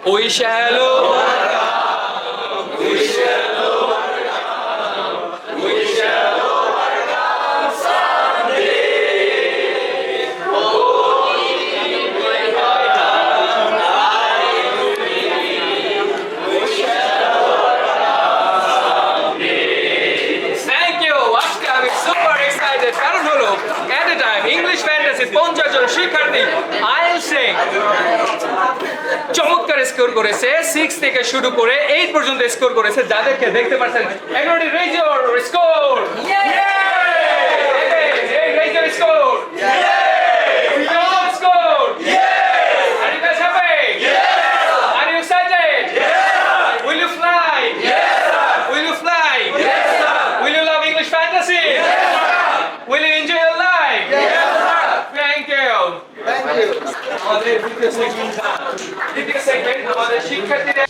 We shall overcome. We shall overcome. We shall overcome someday. Oh, even when I believe we shall overcome someday. Thank you. আজকে আমি super excited. কারণ হলো at a time English Fantasy 50 জন শিক্ষার্থী IELTS-এ চমৎকার score করেছে 6 থেকে শুরু করে 8 পর্যন্ত স্কোর করেছে যাদেরকে দেখতে পাচ্ছেন everybody raise your score raise your score score are you guys happy are you excited will you fly will you fly will you love English Fantasy will you enjoy your life thank you আমাদের দ্বিতীয় segment আমাদের শিক্ষার্থীদের